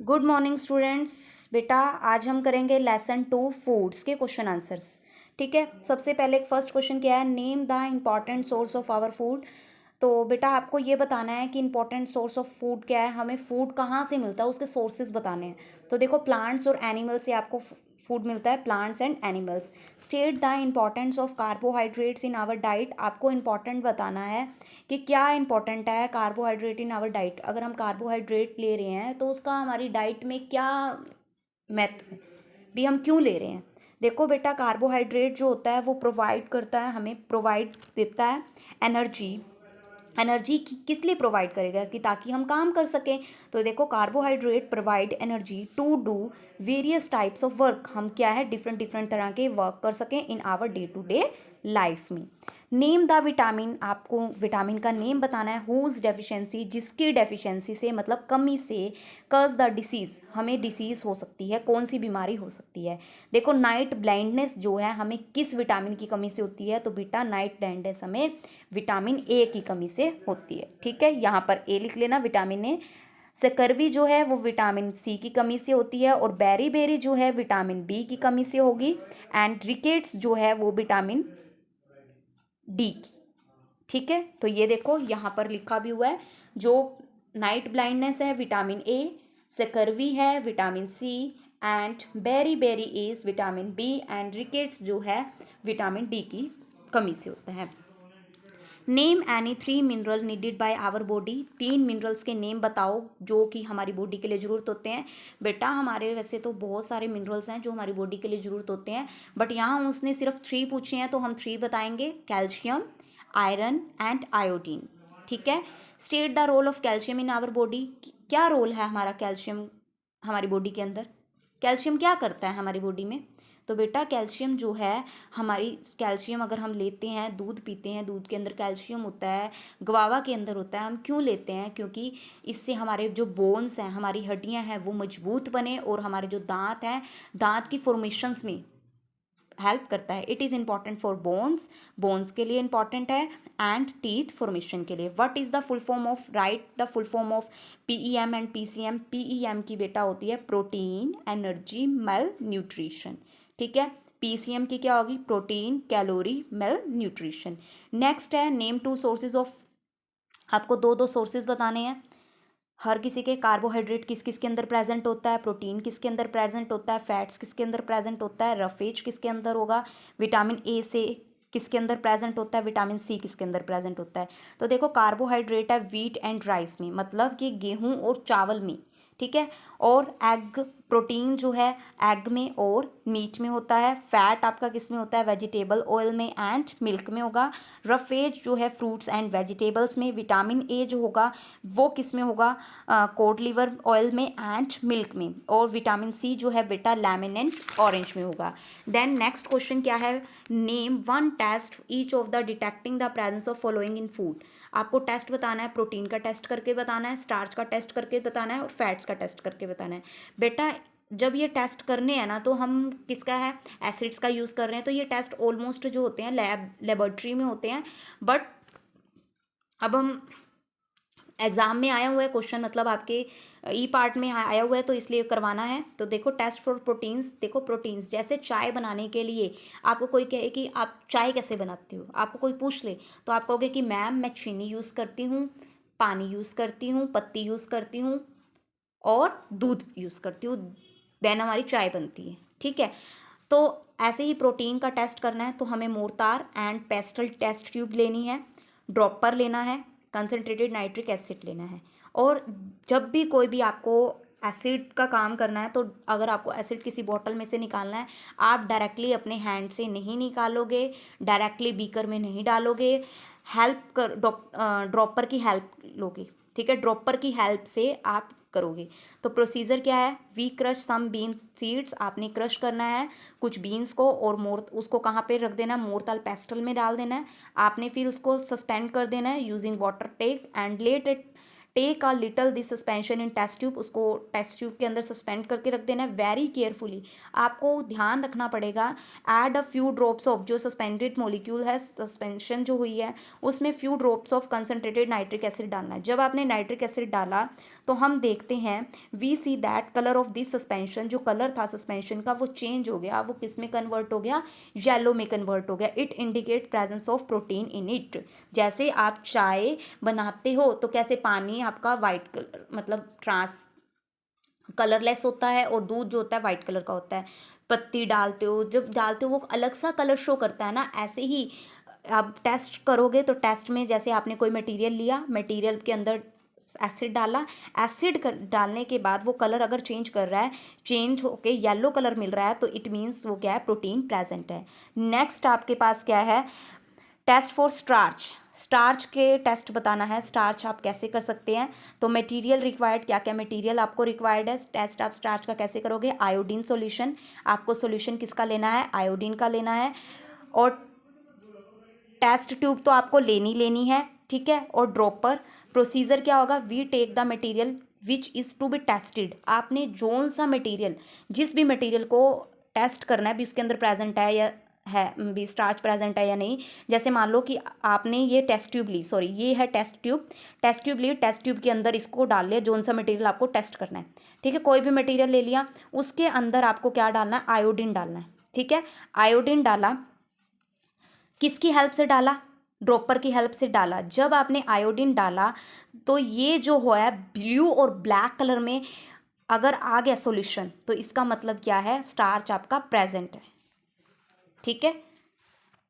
Good morning students. बेटा आज हम करेंगे लेसन 2 फूड्स के क्वेश्चन आंसर्स। ठीक है, सबसे पहले फर्स्ट क्वेश्चन क्या है, name the important source of our food. तो बेटा आपको ये बताना है कि इंपॉर्टेंट सोर्स ऑफ फूड क्या है, हमें फूड कहाँ से मिलता है, उसके सोर्सेज बताने हैं। तो देखो प्लांट्स और एनिमल्स से आपको फूड मिलता है, plants and animals. State the importance of carbohydrates in our diet. आपको इंपॉर्टेंट बताना है कि क्या इंपॉर्टेंट है कार्बोहाइड्रेट इन आवर डाइट। अगर हम कार्बोहाइड्रेट ले रहे हैं तो उसका हमारी डाइट में क्या महत्व है, भी हम क्यों ले रहे हैं। देखो बेटा कार्बोहाइड्रेट जो होता है वो प्रोवाइड करता है, हमें प्रोवाइड देता है एनर्जी। एनर्जी किस लिए प्रोवाइड करेगा, कि ताकि हम काम कर सकें। तो देखो carbohydrate provide energy to do various types of work. हम क्या है डिफरेंट डिफरेंट तरह के वर्क कर सकें in our day to day life में। नेम द विटामिन, आपको विटामिन का नेम बताना है। हुज डेफिशिएंसी, जिसकी डेफिशिएंसी से मतलब कमी से कज द डिसीज़, हमें डिसीज़ हो सकती है, कौन सी बीमारी हो सकती है। देखो नाइट ब्लाइंडनेस जो है हमें किस विटामिन की कमी से होती है, तो बेटा नाइट ब्लाइंडनेस हमें विटामिन ए की कमी से होती है। ठीक है, यहाँ पर ए लिख लेना, विटामिन ए। स्कर्वी जो है वो विटामिन सी की कमी से होती है, और बेरी बेरी जो है विटामिन बी की कमी से होगी, एंड रिकेट्स जो है वो विटामिन डी की। ठीक है, तो ये देखो यहाँ पर लिखा भी हुआ है, जो नाइट ब्लाइंडनेस है विटामिन ए, स्कर्वी है vitamin C, and beri beri is vitamin B, and rickets जो है विटामिन डी की कमी से होता है। Name any 3 mineral needed by our body. 3 minerals के नेम बताओ जो कि हमारी बॉडी के लिए ज़रूरत होते हैं। बेटा हमारे वैसे तो बहुत सारे मिनरल्स हैं जो हमारी बॉडी के लिए ज़रूरत होते हैं, बट यहाँ उसने सिर्फ 3 पूछे हैं तो हम 3 बताएंगे, कैल्शियम, आयरन एंड आयोडीन। ठीक है, state the role of calcium in our body. क्या रोल है हमारा कैल्शियम हमारी बॉडी के अंदर, कैल्शियम क्या करता है हमारी बॉडी में। तो बेटा कैल्शियम जो है हमारी, कैल्शियम अगर हम लेते हैं, दूध पीते हैं, दूध के अंदर कैल्शियम होता है, गवावा के अंदर होता है। हम क्यों लेते हैं, क्योंकि इससे हमारे जो बोन्स हैं, हमारी हड्डियां हैं वो मजबूत बने, और हमारे जो दांत हैं, दांत की फॉर्मेशंस में हेल्प करता है। It is important for bones, bones के लिए इंपॉर्टेंट है, एंड टीथ फॉर्मेशन के लिए। What is the full form of, right the full form of PEM and PCM. PEM की बेटा होती है प्रोटीन एनर्जी मेल न्यूट्रिशन। ठीक है, पीसीएम की क्या होगी, protein calorie mail nutrition. Next है नेम 2 सोर्सेज ऑफ, आपको दो दो सोर्सेज बताने हैं। हर किसी के कार्बोहाइड्रेट किस किस के अंदर प्रेजेंट होता है, प्रोटीन किसके अंदर प्रेजेंट होता है, फैट्स किसके अंदर प्रेजेंट होता है, रफेज किसके अंदर होगा, विटामिन ए से किसके अंदर प्रेजेंट होता है, विटामिन सी किसके अंदर प्रेजेंट होता है। तो देखो कार्बोहाइड्रेट है वीट एंड राइस में, मतलब कि गेहूं और चावल में। ठीक है, और एग, प्रोटीन जो है एग में और मीट में होता है। फैट आपका किस में होता है, वेजिटेबल ऑयल में एंड मिल्क में होगा। रफेज जो है फ्रूट्स एंड वेजिटेबल्स में। विटामिन ए जो होगा वो किस में होगा, कोड लिवर ऑयल में एंड मिल्क में। और विटामिन सी जो है बेटा लेमन एंड ऑरेंज में होगा। देन नेक्स्ट क्वेश्चन क्या है, name 1 test each of the detecting the presence of following in food. आपको टेस्ट बताना है, प्रोटीन का टेस्ट करके बताना है, स्टार्च का टेस्ट करके बताना है, और फैट्स का टेस्ट करके बताना है। बेटा जब ये टेस्ट करने हैं ना, तो हम किसका है, एसिड्स का यूज़ कर रहे हैं, तो ये टेस्ट ऑलमोस्ट जो होते हैं लेबोरेटरी में होते हैं। बट अब हम एग्ज़ाम में आया हुआ है क्वेश्चन, मतलब आपके ई पार्ट में आया हुआ है, तो इसलिए करवाना है। तो देखो टेस्ट फॉर प्रोटीन्स, देखो प्रोटीन्स जैसे चाय बनाने के लिए आपको कोई कहे कि आप चाय कैसे बनाते हो, आपको कोई पूछ ले, तो आप कहोगे कि मैम मैं चीनी यूज़ करती हूँ, पानी यूज़ करती हूँ, पत्ती यूज़ करती हूँ, और दूध यूज़ करती हूँ, देन हमारी चाय बनती है। ठीक है, तो ऐसे ही प्रोटीन का टेस्ट करना है तो हमें mortar and pestle test tube लेनी है, ड्रॉपर लेना है, कंसनट्रेटेड नाइट्रिक एसिड लेना है। और जब भी कोई भी आपको एसिड का काम करना है, तो अगर आपको एसिड किसी बॉटल में से निकालना है, आप डायरेक्टली अपने हैंड से नहीं निकालोगे, डायरेक्टली बीकर में नहीं डालोगे, हेल्प कर ड्रॉपर की हेल्प लोगे। ठीक है, ड्रॉपर की हेल्प से आप करोगे। तो प्रोसीजर क्या है, we crush some bean seeds, आपने क्रश करना है कुछ बीन्स को, और उसको कहाँ पे रख देना है, मोरताल पेस्टल में डाल देना है। आपने फिर उसको सस्पेंड कर देना है using water tape, and let it take a little this suspension in test tube, उसको टेस्ट ट्यूब के अंदर सस्पेंड करके रख देना है वेरी केयरफुली। आपको ध्यान रखना पड़ेगा। Add a few drops of, जो सस्पेंडेड मॉलिक्यूल है, सस्पेंशन जो हुई है उसमें few drops of concentrated nitric acid डालना है। जब आपने नाइट्रिक एसिड डाला तो हम देखते हैं we see that colour of this suspension, जो कलर था सस्पेंशन का वो चेंज हो गया, वो किस में कन्वर्ट हो गया, येलो में कन्वर्ट हो गया। It indicate presence of protein in it. जैसे आप चाय बनाते हो तो कैसे पानी आपका वाइट कलर मतलब ट्रांस कलरलेस होता है और दूध जो होता है वाइट कलर का होता है। पत्ती डालते हो, जब डालते हो वो अलग सा कलर शो करता है ना, ऐसे ही आप टेस्ट करोगे तो टेस्ट में जैसे आपने कोई मटेरियल लिया, मटेरियल के अंदर एसिड डाला, एसिड डालने के बाद वो कलर अगर चेंज कर रहा है, चेंज होके येलो कलर मिल रहा है, तो इट मीन्स वो क्या है, प्रोटीन प्रेजेंट है। नेक्स्ट आपके पास क्या है, टेस्ट फॉर स्टार्च। स्टार्च के टेस्ट बताना है। स्टार्च आप कैसे कर सकते हैं, तो मटेरियल रिक्वायर्ड, क्या क्या मटेरियल आपको रिक्वायर्ड है। टेस्ट आप स्टार्च का कैसे करोगे, आयोडीन सॉल्यूशन, आपको सॉल्यूशन किसका लेना है, आयोडीन का लेना है। और टेस्ट ट्यूब तो आपको लेनी है, ठीक है। और ड्रॉपर प्रोसीजर क्या होगा, we take the material which is to be tested. आपने जोन सा मटेरियल, जिस भी मटेरियल को टेस्ट करना है भी उसके अंदर प्रेजेंट है या है भी स्टार्च प्रेजेंट है या नहीं। जैसे मान लो कि आपने ये टेस्ट ट्यूब ली, सॉरी ये है टेस्ट ट्यूब ली, टेस्ट ट्यूब के अंदर इसको डाल लिया, जोन सा मटेरियल आपको टेस्ट करना है, ठीक है। कोई भी मटेरियल ले लिया, उसके अंदर आपको क्या डालना है, आयोडीन डालना है, ठीक है। आयोडीन डाला, किसकी हेल्प से डाला, ड्रॉपर की हेल्प से डाला। जब आपने आयोडीन डाला तो ये जो है ब्लू और ब्लैक कलर में अगर आ गया सॉल्यूशन, तो इसका मतलब क्या है, स्टार्च आपका प्रेजेंट है, ठीक है।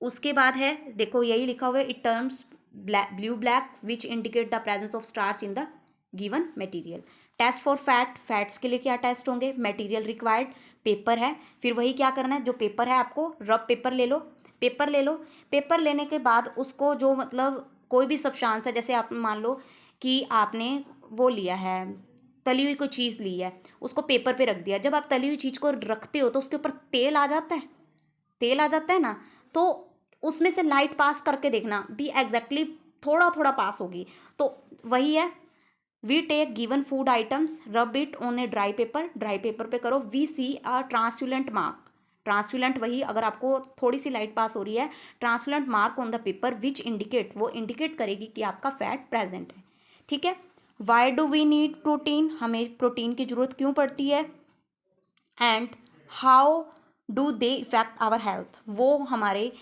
उसके बाद है, देखो यही लिखा हुआ है, it turns blue black which indicate the presence of starch in the given material. Test for fat, fats के लिए क्या टेस्ट होंगे, मटेरियल रिक्वायर्ड, पेपर है, फिर वही क्या करना है, जो पेपर है आपको रब पेपर ले लो, पेपर लेने के बाद उसको जो मतलब कोई भी सब्सटेंस है, जैसे आप मान लो कि आपने वो लिया है, तली हुई कोई चीज़ ली है, उसको पेपर पे रख दिया। जब आप तली हुई चीज़ को रखते हो तो उसके ऊपर तेल आ जाता है, तेल आ जाता है ना, तो उसमें से लाइट पास करके देखना भी एग्जैक्टली थोड़ा थोड़ा पास होगी, तो वही है। We take given food items, rub it on a dry paper पे करो, वी सी अ ट्रांसल्यूलेंट मार्क, ट्रांसल्यूलेंट वही, अगर आपको थोड़ी सी लाइट पास हो रही है, translucent mark on the paper which indicate, वो इंडिकेट करेगी कि आपका फैट प्रेजेंट है, ठीक है। Why do we need protein, हमें प्रोटीन की जरूरत क्यों पड़ती है, and how do they effect our health, वो हमारे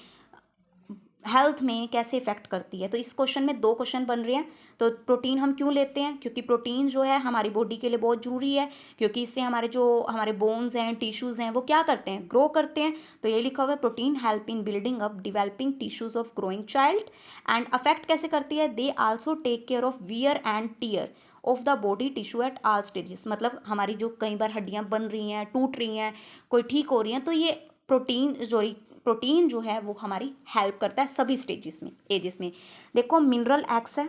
हेल्थ में कैसे इफेक्ट करती है। तो इस क्वेश्चन में 2 क्वेश्चन बन रहे हैं। तो प्रोटीन हम क्यों लेते हैं, क्योंकि प्रोटीन जो है हमारी बॉडी के लिए बहुत ज़रूरी है, क्योंकि इससे हमारे बोन्स हैं, टिश्यूज़ हैं, वो क्या करते हैं, ग्रो करते हैं। तो ये लिखा हुआ है, protein help in building up developing tissues of growing child. And affect कैसे करती है, they also take care of wear and tear of the body tissue at all stages. मतलब हमारी जो कई बार हड्डियाँ बन रही हैं, टूट रही हैं, कोई ठीक हो रही हैं, तो ये प्रोटीन जो है वो हमारी हेल्प करता है सभी स्टेजेस में, एजेस में। देखो मिनरल एक्स है,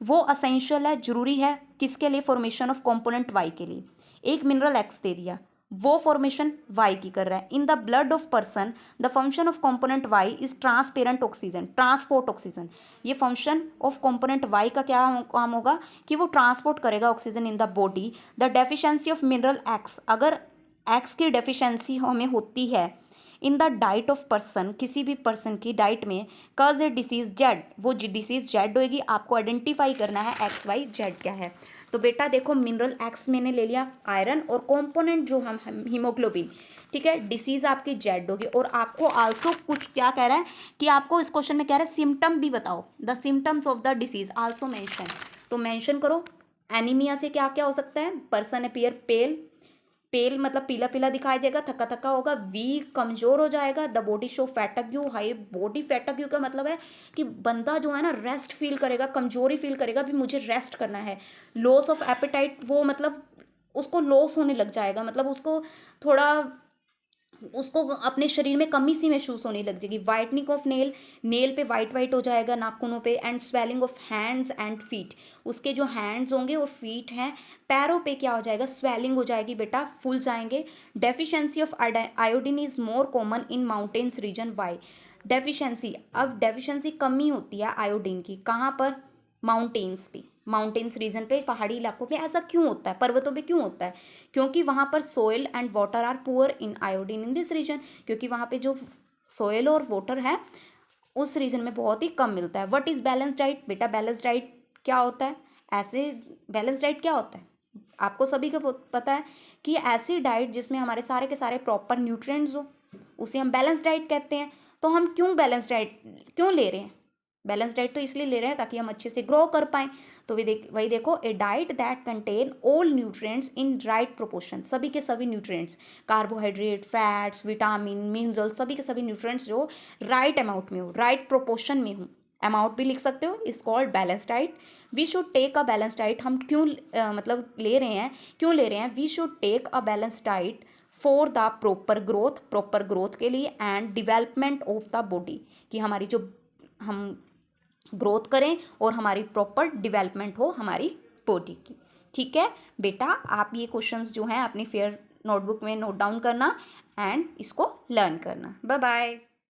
वो असेंशियल है, जरूरी है किसके लिए, फॉर्मेशन ऑफ कंपोनेंट वाई के लिए। एक मिनरल एक्स दे दिया, वो फॉर्मेशन वाई की कर रहा है। In the blood of person the function of component Y is transparent oxygen, transport oxygen. ये फंक्शन ऑफ कंपोनेंट वाई का क्या काम होगा कि वो ट्रांसपोर्ट करेगा oxygen in the body. The deficiency of mineral X, अगर एक्स की डेफिशिएंसी हमें होती है in the diet of person, किसी भी पर्सन की डाइट में, कज ए डिसीज जेड, वो डिसीज जेड होएगी। आपको आइडेंटिफाई करना है एक्स वाई जेड क्या है। तो बेटा देखो मिनरल एक्स मैंने ले लिया, आयरन, और कंपोनेंट जो हम हीमोग्लोबिन, ठीक है। डिसीज आपकी जेड होगी। और आपको आल्सो कुछ क्या कह रहा है कि आपको इस क्वेश्चन में कह रहा है सिम्टम भी बताओ, the symptoms of the disease also mention. तो मेंशन करो, एनीमिया से क्या क्या हो सकता है, पर्सन अपीयर पेल मतलब पीला पीला दिखाई देगा, थका थका होगा, वीक कमजोर हो जाएगा। The body show fatigue, high body fatigue का मतलब है कि बंदा जो है ना रेस्ट फील करेगा, कमजोरी फील करेगा, भी मुझे रेस्ट करना है। लॉस ऑफ एपेटाइट, वो मतलब उसको लॉस होने लग जाएगा, मतलब उसको अपने शरीर में कमी सी महसूस होने लग जाएगी। वाइटनिंग ऑफ नेल पे वाइट हो जाएगा, नाखूनों पे। And swelling of hands and feet, उसके जो हैंड्स होंगे और फीट हैं, पैरों पे क्या हो जाएगा, स्वेलिंग हो जाएगी बेटा, फूल जाएंगे। Deficiency of iodine is more common in mountains region, Y. Deficiency, अब डेफिशिएंसी कमी होती है आयोडीन की, कहाँ पर, माउंटेन्स पे, माउंटेन्स रीजन पे, पहाड़ी इलाकों में ऐसा क्यों होता है, पर्वतों पे क्यों होता है? क्योंकि वहाँ पर soil and water are poor in iodine in this region, क्योंकि वहाँ पे जो सोयल और वाटर है उस रीजन में बहुत ही कम मिलता है। What is balance diet? बेटा बैलेंस डाइट क्या होता है? ऐसे बैलेंस डाइट क्या होता है आपको सभी को पता है कि ऐसी डाइट जिसमें हमारे सारे के सारे प्रॉपर न्यूट्रिएंट्स हो, उसे हम बैलेंस डाइट कहते हैं। तो हम क्यों बैलेंस डाइट क्यों ले रहे हैं? बैलेंस डाइट तो इसलिए ले रहे हैं ताकि हम अच्छे से ग्रो कर पाएँ। तो वही देखो, a diet that contain all nutrients in right proportion, सभी के सभी nutrients, carbohydrate, fats, vitamin, mineral, सभी के सभी न्यूट्रिएंट्स जो राइट अमाउंट में हो, राइट प्रोपोर्शन में हो, अमाउंट भी लिख सकते हो, is called balance diet. We should take a balance diet. हम क्यों मतलब ले रहे हैं, क्यों ले रहे हैं? We should take a balance diet for the proper growth के लिए and development of the body, कि हमारी जो हम ग्रोथ करें और हमारी प्रॉपर डिवेलपमेंट हो हमारी बॉडी की। ठीक है बेटा, आप ये क्वेश्चंस जो हैं अपनी फेयर नोटबुक में नोट डाउन करना एंड इसको लर्न करना। Bye bye.